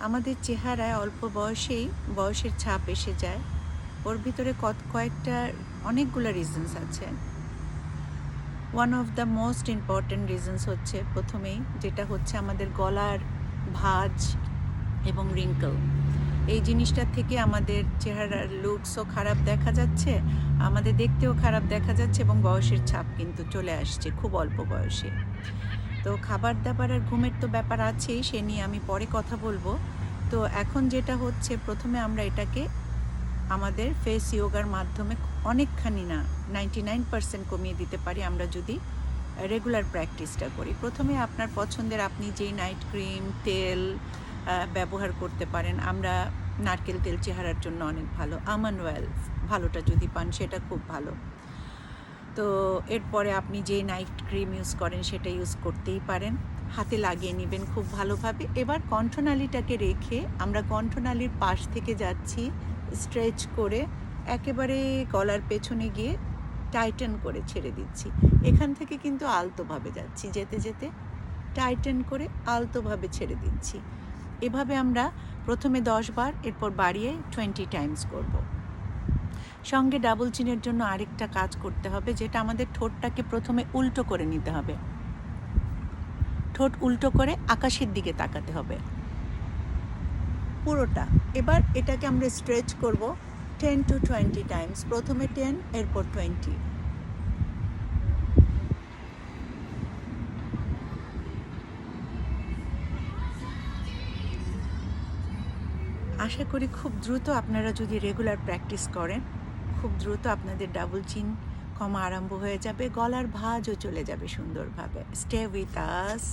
আমাদের চেহারায় অল্প বয়সেই বয়সের ছাপ এসে যায়। ওর ভিতরে কয়েকটা অনেকগুলো রিজনস আছে। One of the most important reasons হচ্ছে প্রথমেই যেটা হচ্ছে আমাদের গলার ভাঁজ এবং রিঙ্কল। এই জিনিসটার থেকে আমাদের চেহারার লুকসও খারাপ দেখা যাচ্ছে, আমাদের দেখতেও খারাপ দেখা যাচ্ছে এবং বয়সের ছাপ কিন্তু চলে আসছে খুব অল্প বয়সে। তো খাবার দাবার আর ঘুমের তো ব্যাপার আছেই, সে নিয়ে আমি পরে কথা বলবো। তো এখন যেটা হচ্ছে, প্রথমে আমরা এটাকে আমাদের ফেস ইয়োগার মাধ্যমে অনেকখানি না 99% কমিয়ে দিতে পারি আমরা যদি রেগুলার প্র্যাকটিসটা করি। প্রথমে আপনার পছন্দের আপনি যেই নাইট ক্রিম তেল ব্যবহার করতে পারেন। আমরা নারকেল তেল চেহারার জন্য অনেক ভালো, আমন্ড অয়েল ভালোটা যদি পান সেটা খুব ভালো। তো এরপরে আপনি যে নাইট ক্রিম ইউজ করেন সেটা ইউজ করতেই পারেন, হাতে লাগিয়ে নেবেন খুব ভালোভাবে। এবার কণ্ঠনালীটাকে রেখে আমরা কণ্ঠনালীর পাশ থেকে যাচ্ছি স্ট্রেচ করে একেবারে গলার পেছনে গিয়ে টাইটেন করে ছেড়ে দিচ্ছি। এখান থেকে কিন্তু আলতোভাবে যাচ্ছি, যেতে যেতে টাইটেন করে আলতোভাবে ছেড়ে দিচ্ছি। এভাবে আমরা প্রথমে 10 বার, এরপর বাড়িয়ে 20 টাইমস করব। সঙ্গে ডাবল চিনের জন্য আরেকটা কাজ করতে হবে, যেটা আমাদের ঠোঁটটাকে প্রথমে উল্টো করে নিতে হবে। ঠোঁট উল্টো করে আকাশের দিকে তাকাতে হবে পুরোটা। এবার এটাকে আমরা স্ট্রেচ করব 10 to 20 টাইমস। প্রথমে 10, এরপর 20। আশা করি খুব দ্রুত আপনারা যদি রেগুলার প্র্যাকটিস করেন, খুব দ্রুত আপনাদের ডাবল চিন কমা আরম্ভ হয়ে যাবে, গলার ভাঁজও চলে যাবে সুন্দরভাবে। Stay with us.